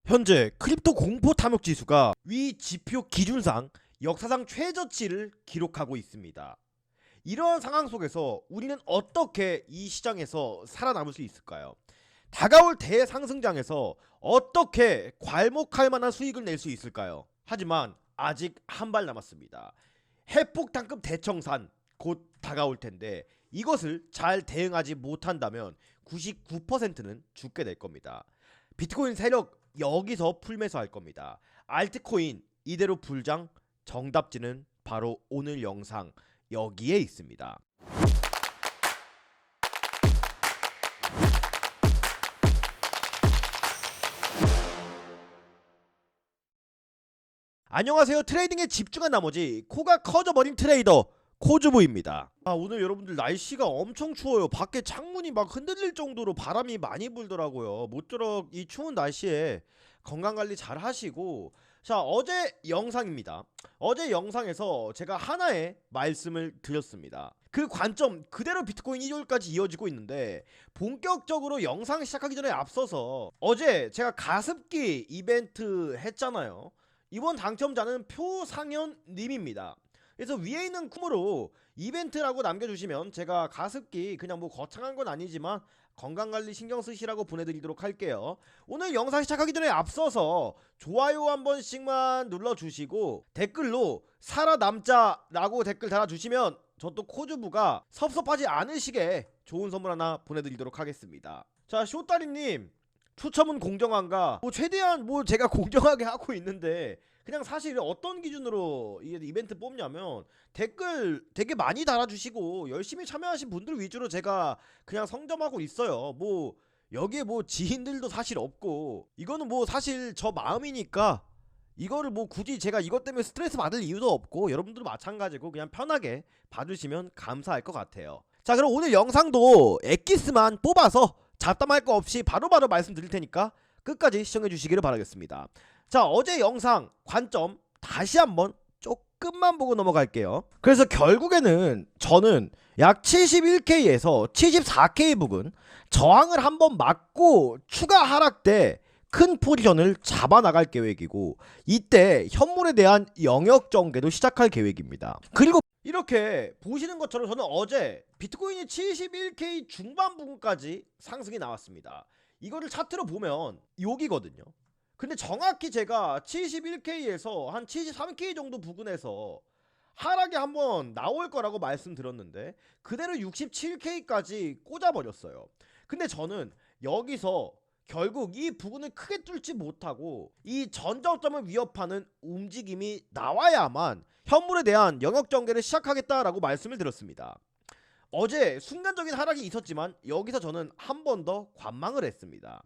현재 크립토 공포 탐욕 지수가 위 지표 기준상 역사상 최저치를 기록하고 있습니다. 이러한 상황 속에서 우리는 어떻게 이 시장에서 살아남을 수 있을까요? 다가올 대상승장에서 어떻게 괄목할 만한 수익을 낼 수 있을까요? 하지만 아직 한 발 남았습니다. 핵폭탄급 대청산 곧 다가올 텐데 이것을 잘 대응하지 못한다면 99%는 죽게 될 겁니다. 비트코인 세력 여기서 풀매수할 겁니다. 알트코인 이대로 불장? 정답지는 바로 오늘 영상 여기에 있습니다. 안녕하세요. 트레이딩에 집중한 나머지 코가 커져버린 트레이더 코주부입니다. 오늘 여러분들 날씨가 엄청 추워요. 밖에 창문이 막 흔들릴 정도로 바람이 많이 불더라고요. 모쪼록 이 추운 날씨에 건강관리 잘 하시고, 자, 어제 영상입니다. 어제 영상에서 제가 하나의 말씀을 드렸습니다. 그 관점 그대로 비트코인 일요일까지 이어지고 있는데, 본격적으로 영상 시작하기 전에 앞서서 어제 제가 가습기 이벤트 했잖아요. 이번 당첨자는 표상현님입니다. 그래서 위에 있는 쿰으로 이벤트라고 남겨주시면 제가 가습기 그냥 뭐 거창한 건 아니지만 건강관리 신경 쓰시라고 보내드리도록 할게요. 오늘 영상 시작하기 전에 앞서서 좋아요 한 번씩만 눌러주시고 댓글로 살아남자 라고 댓글 달아주시면 저 또 코주부가 섭섭하지 않으시게 좋은 선물 하나 보내드리도록 하겠습니다. 자, 쇼따리님 추첨은 공정한가? 최대한 제가 공정하게 하고 있는데, 그냥 사실 어떤 기준으로 이벤트 뽑냐면 댓글 되게 많이 달아주시고 열심히 참여하신 분들 위주로 제가 그냥 성점하고 있어요. 여기에 지인들도 사실 없고, 이거는 사실 저 마음이니까 이거를 굳이 제가 이것 때문에 스트레스 받을 이유도 없고, 여러분들도 마찬가지고 그냥 편하게 봐주시면 감사할 것 같아요. 자, 그럼 오늘 영상도 엑기스만 뽑아서 잡담할 거 없이 바로바로 말씀드릴 테니까 끝까지 시청해 주시기를 바라겠습니다. 자, 어제 영상 관점 다시 한번 조금만 보고 넘어갈게요. 그래서 결국에는 저는 약 71K에서 74K 부근 저항을 한번 맞고 추가 하락 때 큰 포지션을 잡아나갈 계획이고, 이때 현물에 대한 영역 전개도 시작할 계획입니다. 그리고 이렇게 보시는 것처럼 저는 어제 비트코인이 71K 중반 부근까지 상승이 나왔습니다. 이거를 차트로 보면 여기거든요. 근데 정확히 제가 71K에서 한 73K 정도 부근에서 하락이 한번 나올 거라고 말씀드렸는데 그대로 67K까지 꽂아버렸어요. 근데 저는 여기서 결국 이 부분을 크게 뚫지 못하고 이 전저점을 위협하는 움직임이 나와야만 현물에 대한 영역 전개를 시작하겠다라고 말씀을 드렸습니다. 어제 순간적인 하락이 있었지만 여기서 저는 한 번 더 관망을 했습니다.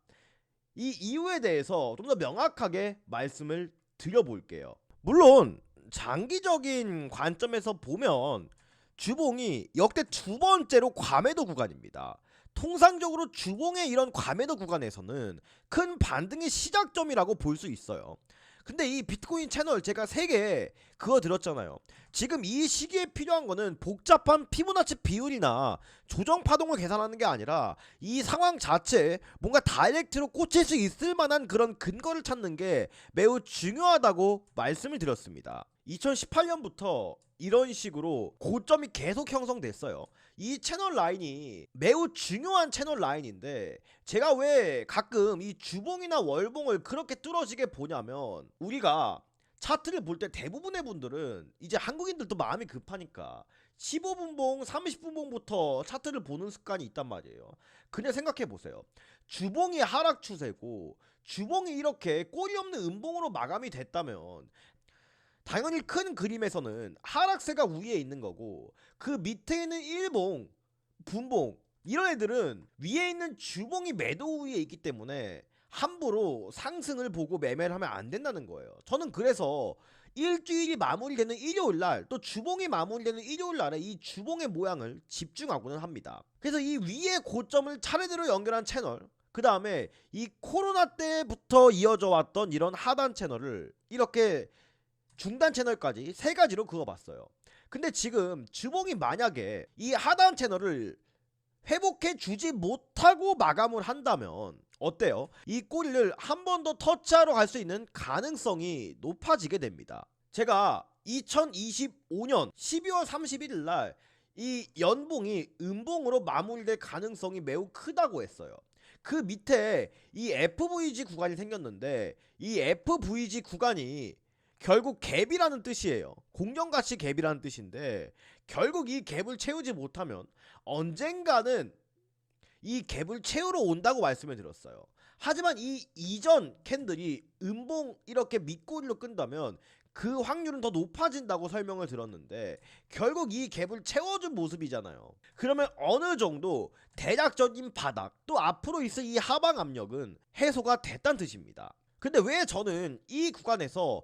이 이유에 대해서 좀 더 명확하게 말씀을 드려볼게요. 물론 장기적인 관점에서 보면 주봉이 역대 두 번째로 과매도 구간입니다. 통상적으로 주봉의 이런 과매도 구간에서는 큰 반등의 시작점이라고 볼 수 있어요. 근데 이 비트코인 채널 제가 3개 그거 들었잖아요. 지금 이 시기에 필요한 거는 복잡한 피보나치 비율이나 조정 파동을 계산하는 게 아니라 이 상황 자체에 뭔가 다이렉트로 꽂힐 수 있을 만한 그런 근거를 찾는 게 매우 중요하다고 말씀을 드렸습니다. 2018년부터 이런 식으로 고점이 계속 형성됐어요. 이 채널 라인이 매우 중요한 채널 라인인데, 제가 왜 가끔 이 주봉이나 월봉을 그렇게 뚫어지게 보냐면, 우리가 차트를 볼 때 대부분의 분들은 이제 한국인들도 마음이 급하니까 15분봉, 30분봉부터 차트를 보는 습관이 있단 말이에요. 그냥 생각해 보세요. 주봉이 하락 추세고 주봉이 이렇게 꼬리 없는 음봉으로 마감이 됐다면 당연히 큰 그림에서는 하락세가 위에 있는 거고, 그 밑에 있는 일봉, 분봉 이런 애들은 위에 있는 주봉이 매도 우위에 있기 때문에 함부로 상승을 보고 매매를 하면 안 된다는 거예요. 저는 그래서 일주일이 마무리되는 일요일날, 또 주봉이 마무리되는 일요일날에 이 주봉의 모양을 집중하고는 합니다. 그래서 이 위의 고점을 차례대로 연결한 채널, 그 다음에 이 코로나 때부터 이어져 왔던 이런 하단 채널을 이렇게 중단 채널까지 3가지로 그어봤어요. 근데 지금 주봉이 만약에 이 하단 채널을 회복해 주지 못하고 마감을 한다면 어때요? 이 꼬리를 한 번 더 터치하러 갈 수 있는 가능성이 높아지게 됩니다. 제가 2025년 12월 31일 날 이 연봉이 음봉으로 마무리될 가능성이 매우 크다고 했어요. 그 밑에 이 FVG 구간이 생겼는데 이 FVG 구간이 결국 갭이라는 뜻이에요. 공정가치 갭이라는 뜻인데 결국 이 갭을 채우지 못하면 언젠가는 이 갭을 채우러 온다고 말씀을 드렸어요. 하지만 이 이전 캔들이 음봉 이렇게 밑꼬리로 끈다면 그 확률은 더 높아진다고 설명을 들었는데 결국 이 갭을 채워준 모습이잖아요. 그러면 어느 정도 대략적인 바닥 또 앞으로 있을 이 하방 압력은 해소가 됐다는 뜻입니다. 근데 왜 저는 이 구간에서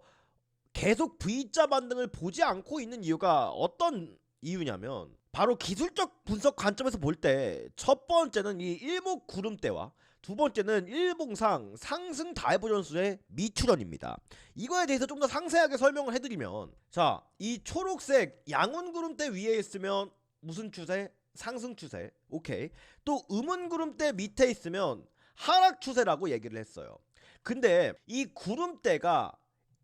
계속 V자 반등을 보지 않고 있는 이유가 어떤 이유냐면 바로 기술적 분석 관점에서 볼 때 첫 번째는 이 일목 구름대와 두 번째는 일봉상 상승 다이버전스의 미출현입니다. 이거에 대해서 좀 더 상세하게 설명을 해드리면 자, 이 초록색 양운 구름대 위에 있으면 무슨 추세? 상승 추세. 오케이. 또 음운 구름대 밑에 있으면 하락 추세라고 얘기를 했어요. 근데 이 구름대가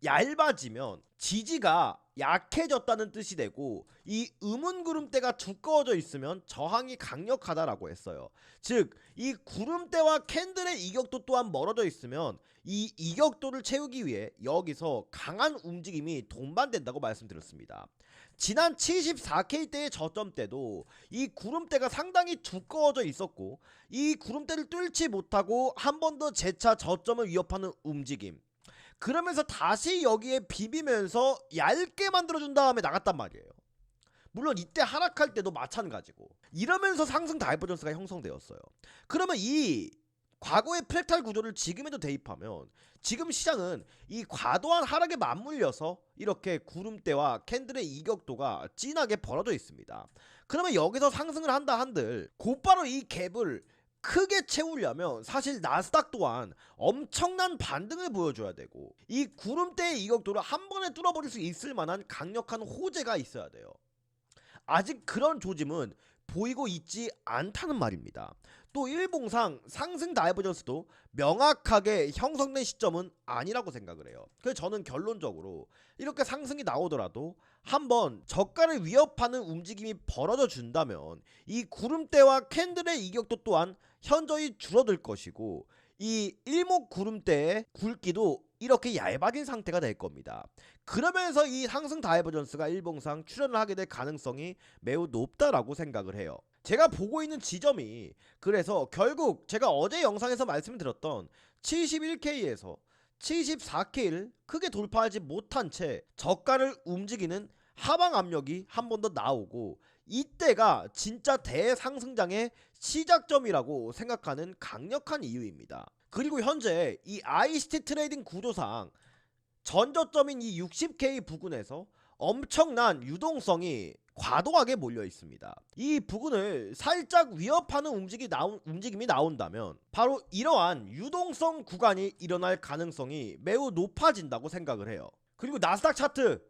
얇아지면 지지가 약해졌다는 뜻이 되고 이 음운 구름대가 두꺼워져 있으면 저항이 강력하다라고 했어요. 즉 이 구름대와 캔들의 이격도 또한 멀어져 있으면 이 이격도를 채우기 위해 여기서 강한 움직임이 동반된다고 말씀드렸습니다. 지난 74K대의 저점 때도 이 구름대가 상당히 두꺼워져 있었고 이 구름대를 뚫지 못하고 한 번 더 재차 저점을 위협하는 움직임, 그러면서 다시 여기에 비비면서 얇게 만들어준 다음에 나갔단 말이에요. 물론 이때 하락할 때도 마찬가지고 이러면서 상승 다이버전스가 형성되었어요. 그러면 이 과거의 프랙탈 구조를 지금에도 대입하면 지금 시장은 이 과도한 하락에 맞물려서 이렇게 구름대와 캔들의 이격도가 진하게 벌어져 있습니다. 그러면 여기서 상승을 한다 한들 곧바로 이 갭을 크게 채우려면 사실 나스닥 또한 엄청난 반등을 보여줘야 되고 이 구름대의 이격도를 한 번에 뚫어버릴 수 있을 만한 강력한 호재가 있어야 돼요. 아직 그런 조짐은 보이고 있지 않다는 말입니다. 또 일봉상 상승 다이버전스도 명확하게 형성된 시점은 아니라고 생각을 해요. 그래서 저는 결론적으로 이렇게 상승이 나오더라도 한번 저가를 위협하는 움직임이 벌어져 준다면 이 구름대와 캔들의 이격도 또한 현저히 줄어들 것이고 이 일목 구름대의 굵기도 이렇게 얇아진 상태가 될 겁니다. 그러면서 이 상승 다이버전스가 일봉상 출현을 하게 될 가능성이 매우 높다라고 생각을 해요. 제가 보고 있는 지점이 그래서 결국 제가 어제 영상에서 말씀드렸던 71K에서 74K를 크게 돌파하지 못한 채 저가를 움직이는 하방 압력이 한 번 더 나오고 이때가 진짜 대상승장의 시작점이라고 생각하는 강력한 이유입니다. 그리고 현재 이 아이시티 트레이딩 구조상 전저점인 이 60K 부근에서 엄청난 유동성이 과도하게 몰려 있습니다. 이 부근을 살짝 위협하는 움직임이 나온다면 바로 이러한 유동성 구간이 일어날 가능성이 매우 높아진다고 생각을 해요. 그리고 나스닥 차트,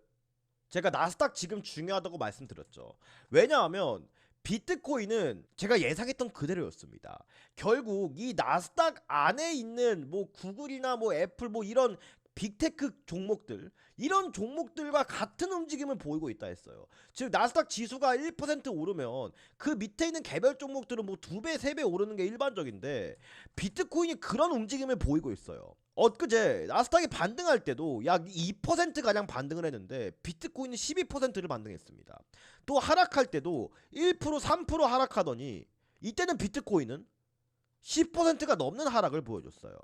제가 나스닥 지금 중요하다고 말씀드렸죠. 왜냐하면 비트코인은 제가 예상했던 그대로였습니다. 결국 이 나스닥 안에 있는 뭐 구글이나 뭐 애플 뭐 이런 빅테크 종목들, 이런 종목들과 같은 움직임을 보이고 있다 했어요. 즉 나스닥 지수가 1% 오르면 그 밑에 있는 개별 종목들은 뭐 2배, 3배 오르는 게 일반적인데 비트코인이 그런 움직임을 보이고 있어요. 엊그제 나스닥이 반등할 때도 약 2%가량 반등을 했는데 비트코인은 12%를 반등했습니다. 또 하락할 때도 1%, 3% 하락하더니 이때는 비트코인은 10%가 넘는 하락을 보여줬어요.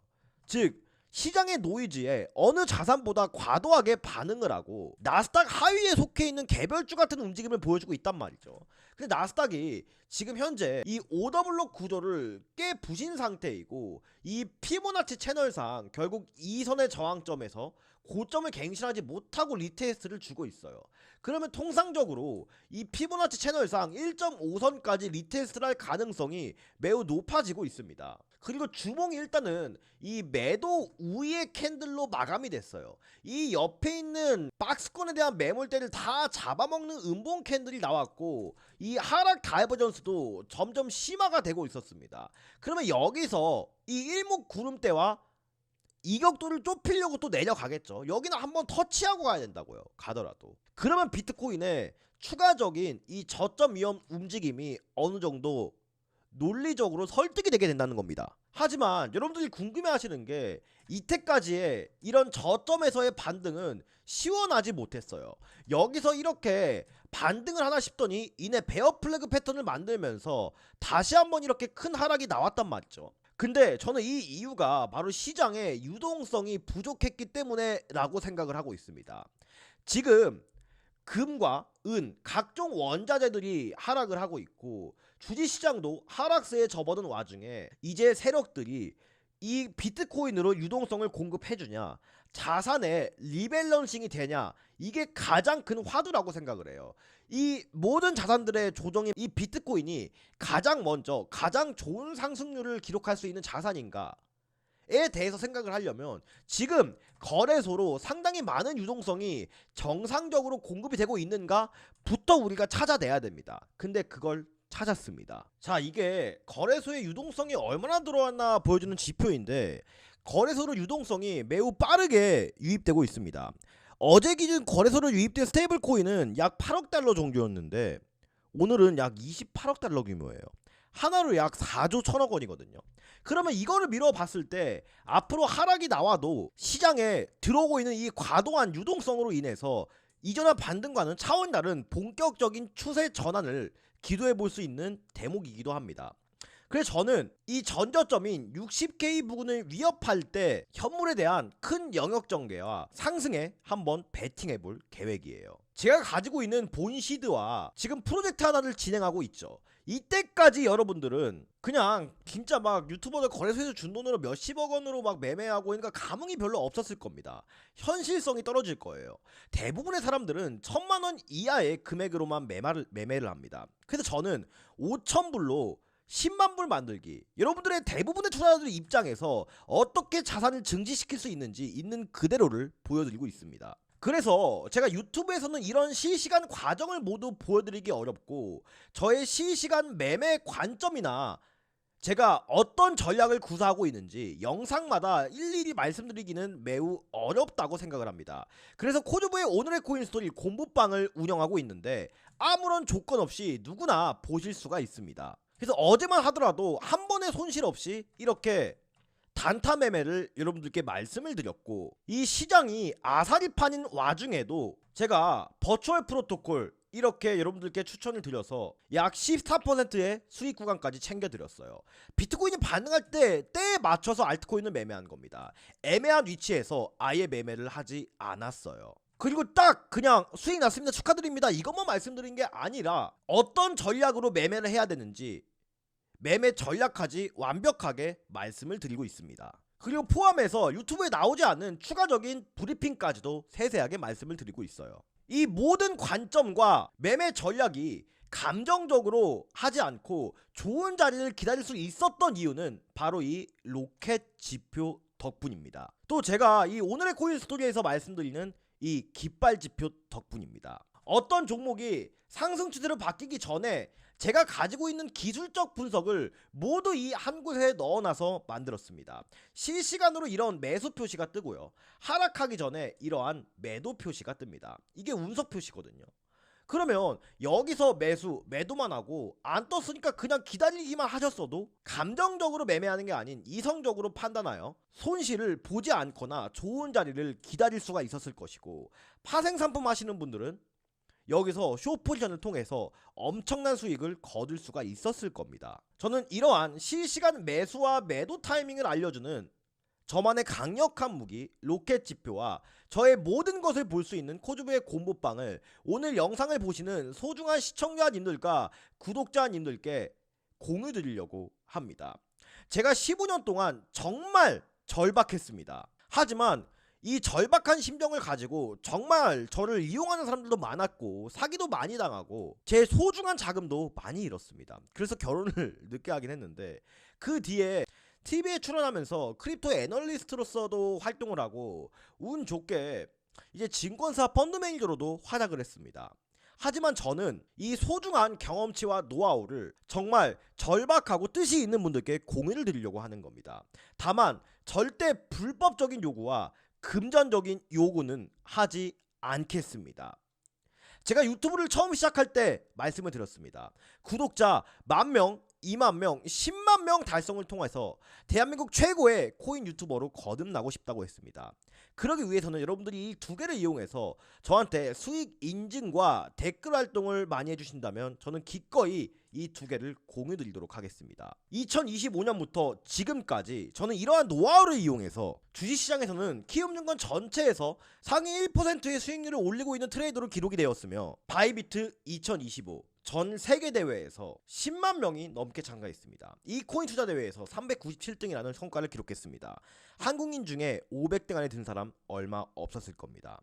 즉 시장의 노이즈에 어느 자산보다 과도하게 반응을 하고 나스닥 하위에 속해 있는 개별주 같은 움직임을 보여주고 있단 말이죠. 근데 나스닥이 지금 현재 이 오더블록 구조를 깨 부신 상태이고 이 피보나치 채널상 결국 이선의 저항점에서 고점을 갱신하지 못하고 리테스트를 주고 있어요. 그러면 통상적으로 이 피보나치 채널상 1.5선까지 리테스트를 할 가능성이 매우 높아지고 있습니다. 그리고 주봉이 일단은 이 매도 우위의 캔들로 마감이 됐어요. 이 옆에 있는 박스권에 대한 매물대를 다 잡아먹는 음봉 캔들이 나왔고, 이 하락 다이버전스도 점점 심화가 되고 있었습니다. 그러면 여기서 이 일목구름대와 이격도를 좁히려고 또 내려가겠죠. 여기는 한번 터치하고 가야 된다고요. 가더라도. 그러면 비트코인의 추가적인 이 저점 위험 움직임이 어느 정도 논리적으로 설득이 되게 된다는 겁니다. 하지만 여러분들이 궁금해하시는 게 이때까지의 이런 저점에서의 반등은 시원하지 못했어요. 여기서 이렇게 반등을 하나 싶더니 이내 베어 플래그 패턴을 만들면서 다시 한번 이렇게 큰 하락이 나왔단 말이죠. 근데 저는 이 이유가 바로 시장의 유동성이 부족했기 때문에 라고 생각을 하고 있습니다. 지금 금과 은, 각종 원자재들이 하락을 하고 있고 주식시장도 하락세에 접어든 와중에 이제 세력들이 이 비트코인으로 유동성을 공급해주냐, 자산의 리밸런싱이 되냐, 이게 가장 큰 화두라고 생각을 해요. 이 모든 자산들의 조정이 이 비트코인이 가장 먼저 가장 좋은 상승률을 기록할 수 있는 자산인가 에 대해서 생각을 하려면 지금 거래소로 상당히 많은 유동성이 정상적으로 공급이 되고 있는가 부터 우리가 찾아내야 됩니다. 근데 그걸 찾았습니다. 자, 이게 거래소의 유동성이 얼마나 들어왔나 보여주는 지표인데, 거래소로 유동성이 매우 빠르게 유입되고 있습니다. 어제 기준 거래소로 유입된 스테이블 코인은 약 8억 달러 정도였는데 오늘은 약 28억 달러 규모예요. 하나로 약 4조 1천억 원이거든요. 그러면 이거를 미뤄봤을 때 앞으로 하락이 나와도 시장에 들어오고 있는 이 과도한 유동성으로 인해서 이전의 반등과는 차원이 다른 본격적인 추세 전환을 기도해 볼 수 있는 대목이기도 합니다. 그래서 저는 이 전저점인 60K 부근을 위협할 때 현물에 대한 큰 영역 전개와 상승에 한번 베팅해 볼 계획이에요. 제가 가지고 있는 본시드와 지금 프로젝트 하나를 진행하고 있죠. 이때까지 여러분들은 그냥 진짜 막 유튜버들 거래소에서 준 돈으로 몇십억 원으로 막 매매하고, 그러니까 감흥이 별로 없었을 겁니다. 현실성이 떨어질 거예요. 대부분의 사람들은 1,000만 원 이하의 금액으로만 매매를 합니다. 그래서 저는 5,000불로 10만 불 만들기, 여러분들의 대부분의 투자자들 입장에서 어떻게 자산을 증지시킬 수 있는지 있는 그대로를 보여드리고 있습니다. 그래서 제가 유튜브에서는 이런 실시간 과정을 모두 보여드리기 어렵고, 저의 실시간 매매 관점이나 제가 어떤 전략을 구사하고 있는지 영상마다 일일이 말씀드리기는 매우 어렵다고 생각을 합니다. 그래서 코주부의 오늘의 코인스토리 공부방을 운영하고 있는데 아무런 조건 없이 누구나 보실 수가 있습니다. 그래서 어제만 하더라도 한 번의 손실 없이 이렇게 단타 매매를 여러분들께 말씀을 드렸고, 이 시장이 아사리판인 와중에도 제가 버추얼 프로토콜 이렇게 여러분들께 추천을 드려서 약 14%의 수익 구간까지 챙겨드렸어요. 비트코인이 반등할 때 때에 맞춰서 알트코인을 매매한 겁니다. 애매한 위치에서 아예 매매를 하지 않았어요. 그리고 딱 그냥 수익 났습니다, 축하드립니다, 이것만 말씀드린 게 아니라 어떤 전략으로 매매를 해야 되는지 매매 전략까지 완벽하게 말씀을 드리고 있습니다. 그리고 포함해서 유튜브에 나오지 않는 추가적인 브리핑까지도 세세하게 말씀을 드리고 있어요. 이 모든 관점과 매매 전략이 감정적으로 하지 않고 좋은 자리를 기다릴 수 있었던 이유는 바로 이 로켓 지표 덕분입니다. 또 제가 이 오늘의 코인 스토리에서 말씀드리는 이 깃발 지표 덕분입니다. 어떤 종목이 상승 추세로 바뀌기 전에 제가 가지고 있는 기술적 분석을 모두 이 한 곳에 넣어놔서 만들었습니다. 실시간으로 이런 매수 표시가 뜨고요, 하락하기 전에 이러한 매도 표시가 뜹니다. 이게 운석 표시거든요. 그러면 여기서 매도만 하고 안 떴으니까 그냥 기다리기만 하셨어도 감정적으로 매매하는 게 아닌 이성적으로 판단하여 손실을 보지 않거나 좋은 자리를 기다릴 수가 있었을 것이고, 파생상품 하시는 분들은 여기서 숏포지션을 통해서 엄청난 수익을 거둘 수가 있었을 겁니다. 저는 이러한 실시간 매수와 매도 타이밍을 알려주는 저만의 강력한 무기 로켓 지표와 저의 모든 것을 볼 수 있는 코주부의 공부방을 오늘 영상을 보시는 소중한 시청자님들과 구독자님들께 공유 드리려고 합니다. 제가 15년 동안 정말 절박했습니다. 하지만 이 절박한 심정을 가지고 정말 저를 이용하는 사람들도 많았고 사기도 많이 당하고 제 소중한 자금도 많이 잃었습니다. 그래서 결혼을 늦게 하긴 했는데, 그 뒤에 TV에 출연하면서 크립토 애널리스트로서도 활동을 하고 운 좋게 이제 증권사 펀드 매니저로도 활약을 했습니다. 하지만 저는 이 소중한 경험치와 노하우를 정말 절박하고 뜻이 있는 분들께 공유를 드리려고 하는 겁니다. 다만 절대 불법적인 요구와 금전적인 요구는 하지 않겠습니다. 제가 유튜브를 처음 시작할 때 말씀을 드렸습니다. 구독자 10,000명, 20,000명, 100,000명 달성을 통해서 대한민국 최고의 코인 유튜버로 거듭나고 싶다고 했습니다. 그러기 위해서는 여러분들이 이 두 개를 이용해서 저한테 수익 인증과 댓글 활동을 많이 해주신다면 저는 기꺼이 이 두 개를 공유 드리도록 하겠습니다. 2025년부터 지금까지 저는 이러한 노하우를 이용해서 주식시장에서는 키움증권 전체에서 상위 1%의 수익률을 올리고 있는 트레이더로 기록이 되었으며 바이비트 2025 전 세계 대회에서 10만 명이 넘게 참가했습니다. 이 코인 투자 대회에서 397등이라는 성과를 기록했습니다. 한국인 중에 500등 안에 든 사람 얼마 없었을 겁니다.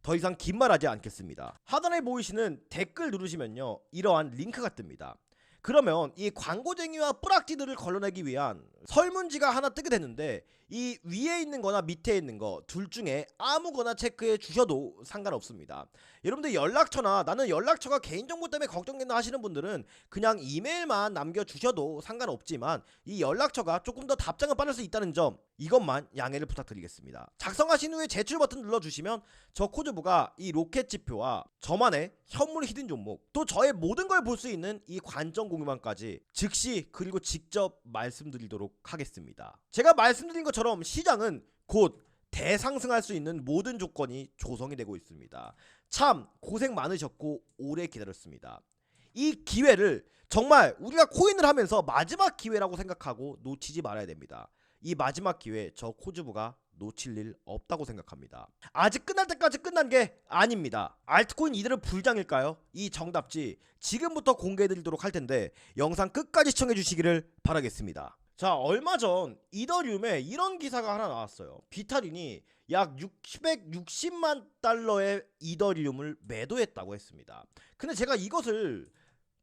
더 이상 긴 말하지 않겠습니다. 하단에 보이시는 댓글 누르시면요, 이러한 링크가 뜹니다. 그러면 이 광고쟁이와 뿌락지들을 걸러내기 위한 설문지가 하나 뜨게 되는데, 이 위에 있는 거나 밑에 있는 거 둘 중에 아무거나 체크해 주셔도 상관없습니다. 여러분들 연락처나 나는 연락처가 개인정보 때문에 걱정된다 하시는 분들은 그냥 이메일만 남겨주셔도 상관없지만 이 연락처가 조금 더 답장을 빠를 수 있다는 점, 이것만 양해를 부탁드리겠습니다. 작성하신 후에 제출 버튼 눌러주시면 저 코즈부가 이 로켓 지표와 저만의 현물 히든 종목, 또 저의 모든 걸 볼 수 있는 이 관점 공유만까지 즉시 그리고 직접 말씀드리도록 하겠습니다. 제가 말씀드린 것처럼 시장은 곧 대상승할 수 있는 모든 조건이 조성이 되고 있습니다. 참 고생 많으셨고 오래 기다렸습니다. 이 기회를 정말 우리가 코인을 하면서 마지막 기회라고 생각하고 놓치지 말아야 됩니다. 이 마지막 기회 저 코즈부가 놓칠 일 없다고 생각합니다. 아직 끝날 때까지 끝난 게 아닙니다. 알트코인 이대로 불장일까요? 이 정답지 지금부터 공개해드리도록 할 텐데 영상 끝까지 시청해주시기를 바라겠습니다. 자, 얼마 전 이더리움에 이런 기사가 하나 나왔어요. 비타린이 약 660만 달러의 이더리움을 매도했다고 했습니다. 근데 제가 이것을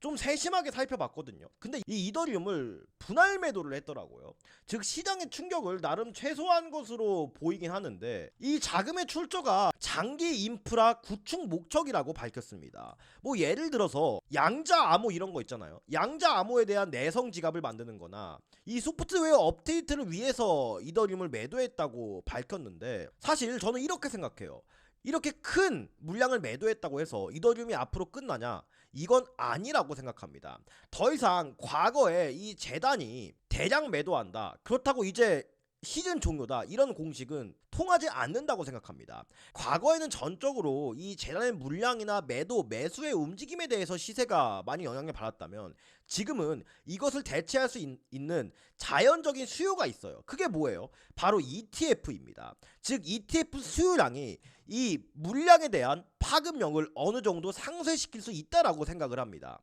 좀 세심하게 살펴봤거든요. 근데 이 이더리움을 분할 매도를 했더라고요. 즉 시장의 충격을 나름 최소화한 것으로 보이긴 하는데, 이 자금의 출처가 장기 인프라 구축 목적이라고 밝혔습니다. 뭐 예를 들어서 양자 암호 이런 거 있잖아요. 양자 암호에 대한 내성 지갑을 만드는 거나 이 소프트웨어 업데이트를 위해서 이더리움을 매도했다고 밝혔는데, 사실 저는 이렇게 생각해요. 이렇게 큰 물량을 매도했다고 해서 이더리움이 앞으로 끝나냐? 이건 아니라고 생각합니다. 더 이상 과거에 이 재단이 대량 매도한다, 그렇다고 이제 시즌 종료다, 이런 공식은 통하지 않는다고 생각합니다. 과거에는 전적으로 이 재단의 물량이나 매도, 매수의 움직임에 대해서 시세가 많이 영향을 받았다면 지금은 이것을 대체할 수 있는 자연적인 수요가 있어요. 그게 뭐예요? 바로 ETF입니다. 즉 ETF 수요량이 이 물량에 대한 파급력을 어느 정도 상쇄시킬 수 있다라고 생각을 합니다.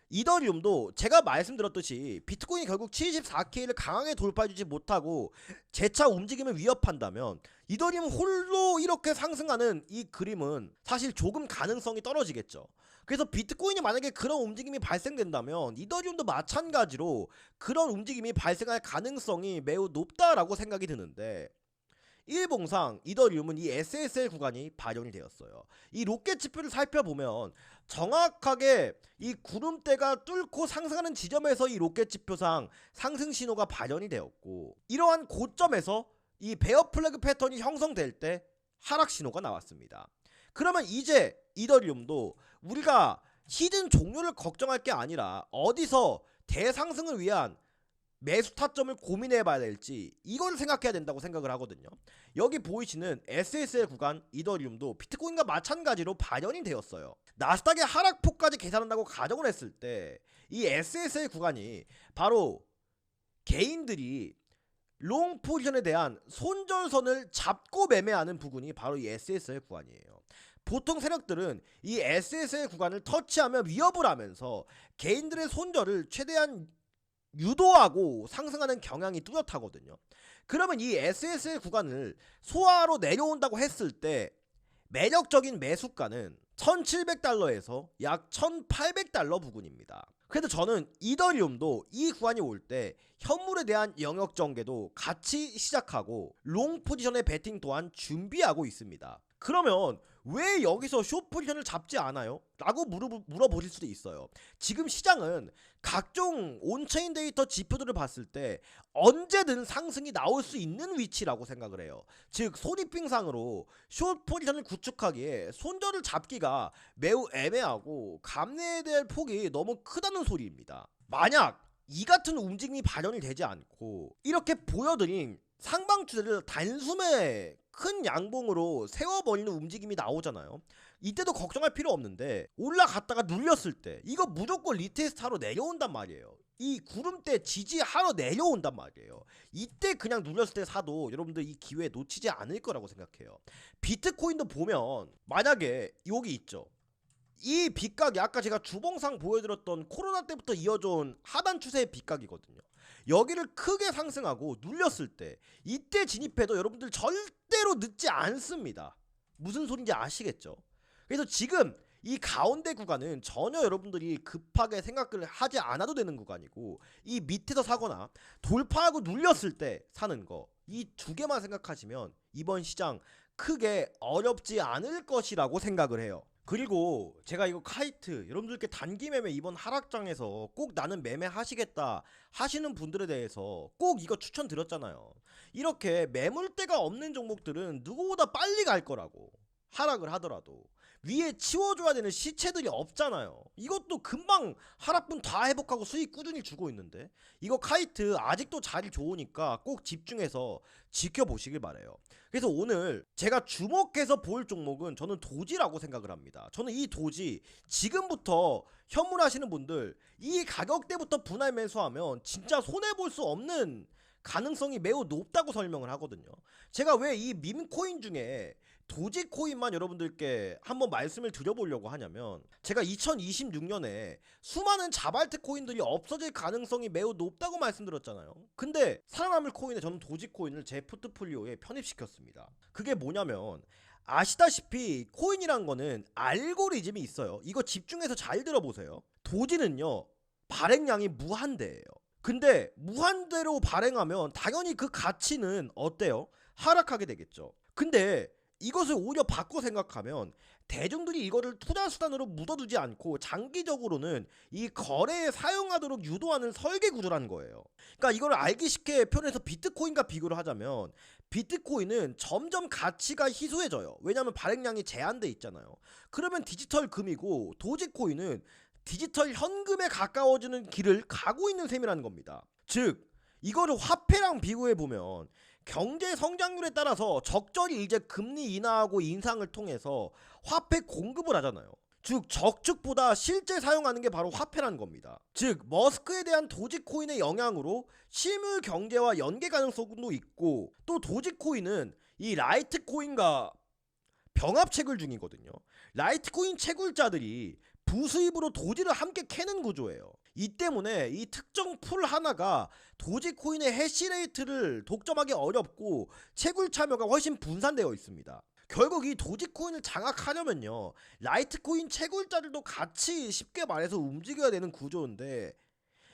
이더리움도 제가 말씀드렸듯이 비트코인이 결국 74K를 강하게 돌파해주지 못하고 재차 움직임을 위협한다면 이더리움 홀로 이렇게 상승하는 이 그림은 사실 조금 가능성이 떨어지겠죠. 그래서 비트코인이 만약에 그런 움직임이 발생된다면 이더리움도 마찬가지로 그런 움직임이 발생할 가능성이 매우 높다라고 생각이 드는데, 일봉상 이더리움은 이 SSL 구간이 발현이 되었어요. 이 로켓 지표를 살펴보면 정확하게 이 구름대가 뚫고 상승하는 지점에서 이 로켓 지표상 상승 신호가 발현이 되었고, 이러한 고점에서 이 베어 플래그 패턴이 형성될 때 하락 신호가 나왔습니다. 그러면 이제 이더리움도 우리가 히든 종료를 걱정할 게 아니라 어디서 대상승을 위한 매수 타점을 고민해 봐야 될지 이걸 생각해야 된다고 생각을 하거든요. 여기 보이시는 SSL 구간 이더리움도 비트코인과 마찬가지로 발현이 되었어요. 나스닥의 하락폭까지 계산한다고 가정을 했을 때 이 SSL 구간이 바로 개인들이 롱 포지션에 대한 손절선을 잡고 매매하는 부분이 바로 이 SSL 구간이에요. 보통 세력들은 이 SSL 구간을 터치하면 위협을 하면서 개인들의 손절을 최대한 유도하고 상승하는 경향이 뚜렷하거든요. 그러면 이 SSL 구간을 소화로 내려온다고 했을 때 매력적인 매수가는 $1,700에서 약 $1,800 부근입니다. 그래도 저는 이더리움도 이 구간이 올 때 현물에 대한 영역 전개도 같이 시작하고 롱 포지션의 베팅 또한 준비하고 있습니다. 그러면 왜 여기서 숏 포지션을 잡지 않아요? 라고 물어보실 수도 있어요. 지금 시장은 각종 온체인 데이터 지표들을 봤을 때 언제든 상승이 나올 수 있는 위치라고 생각을 해요. 즉 손익빙상으로 숏 포지션을 구축하기에 손절을 잡기가 매우 애매하고 감내에 대한 폭이 너무 크다는 소리입니다. 만약 이 같은 움직임이 발현이 되지 않고 이렇게 보여드린 상방 추세를 단숨에 큰 양봉으로 세워버리는 움직임이 나오잖아요. 이때도 걱정할 필요 없는데 올라갔다가 눌렸을 때 이거 무조건 리테스트 하러 내려온단 말이에요. 이 구름대 지지하러 내려온단 말이에요. 이때 그냥 눌렸을 때 사도 여러분들 이 기회 놓치지 않을 거라고 생각해요. 비트코인도 보면 만약에 여기 있죠. 이 빗각이 아까 제가 주봉상 보여드렸던 코로나 때부터 이어져 온 하단 추세의 빗각이거든요. 여기를 크게 상승하고 눌렸을 때 이때 진입해도 여러분들 절대로 늦지 않습니다. 무슨 소린지 아시겠죠? 그래서 지금 이 가운데 구간은 전혀 여러분들이 급하게 생각을 하지 않아도 되는 구간이고 이 밑에서 사거나 돌파하고 눌렸을 때 사는 거 이 두 개만 생각하시면 이번 시장 크게 어렵지 않을 것이라고 생각을 해요. 그리고 제가 이거 카이트 여러분들께 단기 매매 이번 하락장에서 꼭 나는 매매 하시겠다 하시는 분들에 대해서 꼭 이거 추천드렸잖아요. 이렇게 매물대가 없는 종목들은 누구보다 빨리 갈 거라고. 하락을 하더라도 위에 치워줘야 되는 시체들이 없잖아요. 이것도 금방 하락분 다 회복하고 수익 꾸준히 주고 있는데 이거 카이트 아직도 자리 좋으니까 꼭 집중해서 지켜보시길 바래요. 그래서 오늘 제가 주목해서 볼 종목은 저는 도지라고 생각을 합니다. 저는 이 도지 지금부터 현물하시는 분들 이 가격대부터 분할 매수하면 진짜 손해볼 수 없는 가능성이 매우 높다고 설명을 하거든요. 제가 왜 이 밈코인 중에 도지코인만 여러분들께 한번 말씀을 드려보려고 하냐면 제가 2026년에 수많은 자발트 코인들이 없어질 가능성이 매우 높다고 말씀드렸잖아요. 근데 살아남을 코인에 저는 도지코인을 제 포트폴리오에 편입시켰습니다. 그게 뭐냐면 아시다시피 코인이란 거는 알고리즘이 있어요. 이거 집중해서 잘 들어보세요. 도지는요 발행량이 무한대예요. 근데 무한대로 발행하면 당연히 그 가치는 어때요? 하락하게 되겠죠. 근데 이것을 오히려 바꿔 생각하면 대중들이 이거를 투자수단으로 묻어두지 않고 장기적으로는 이 거래에 사용하도록 유도하는 설계 구조라는 거예요. 그러니까 이걸 알기 쉽게 표현해서 비트코인과 비교를 하자면 비트코인은 점점 가치가 희소해져요. 왜냐하면 발행량이 제한돼 있잖아요. 그러면 디지털 금이고 도지코인은 디지털 현금에 가까워지는 길을 가고 있는 셈이라는 겁니다. 즉 이거를 화폐랑 비교해보면 경제 성장률에 따라서 적절히 이제 금리 인하하고 인상을 통해서 화폐 공급을 하잖아요. 즉 적축보다 실제 사용하는 게 바로 화폐라는 겁니다. 즉 머스크에 대한 도지코인의 영향으로 실물 경제와 연계 가능성도 있고 또 도지코인은 이 라이트코인과 병합 채굴 중이거든요. 라이트코인 채굴자들이 부수입으로 도지를 함께 캐는 구조예요. 이 때문에 이 특정 풀 하나가 도지코인의 해시레이트를 독점하기 어렵고 채굴 참여가 훨씬 분산되어 있습니다. 결국 이 도지코인을 장악하려면요 라이트코인 채굴자들도 같이 쉽게 말해서 움직여야 되는 구조인데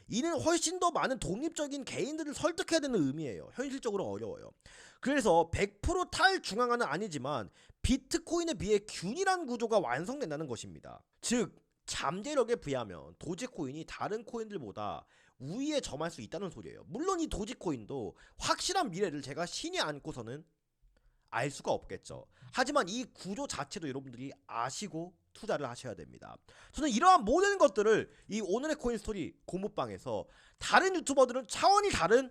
이는 훨씬 더 많은 독립적인 개인들을 설득해야 되는 의미예요. 현실적으로 어려워요. 그래서 100% 탈중앙화는 아니지만 비트코인에 비해 균일한 구조가 완성된다는 것입니다. 즉 잠재력에 비하면 도지코인이 다른 코인들보다 우위에 점할 수 있다는 소리예요. 물론 이 도지코인도 확실한 미래를 제가 신이 않고서는 알 수가 없겠죠. 하지만 이 구조 자체도 여러분들이 아시고 투자를 하셔야 됩니다. 저는 이러한 모든 것들을 이 오늘의 코인 스토리 고무방에서 다른 유튜버들은 차원이 다른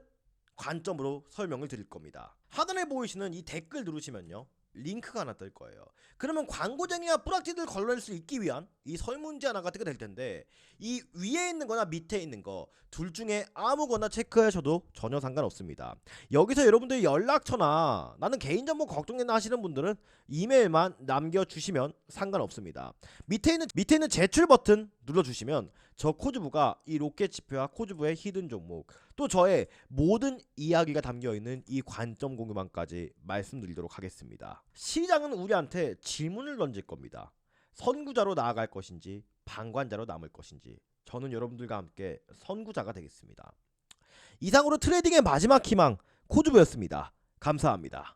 관점으로 설명을 드릴 겁니다. 하단에 보이시는 이 댓글 누르시면요 링크가 하나 뜰 거예요. 그러면 광고쟁이와 뿌락지들 걸러낼 수 있기 위한 이 설문지 하나가 뜨게 될 텐데 이 위에 있는 거나 밑에 있는 거 둘 중에 아무거나 체크하셔도 전혀 상관없습니다. 여기서 여러분들의 연락처나 나는 개인정보 걱정된다 하시는 분들은 이메일만 남겨주시면 상관없습니다. 밑에 있는 제출 버튼 눌러주시면 저 코즈부가 이 로켓 지표와 코즈부의 히든 종목 또 저의 모든 이야기가 담겨있는 이 관점 공유방까지 말씀드리도록 하겠습니다. 시장은 우리한테 질문을 던질 겁니다. 선구자로 나아갈 것인지 방관자로 남을 것인지, 저는 여러분들과 함께 선구자가 되겠습니다. 이상으로 트레이딩의 마지막 희망 코주보였습니다. 감사합니다.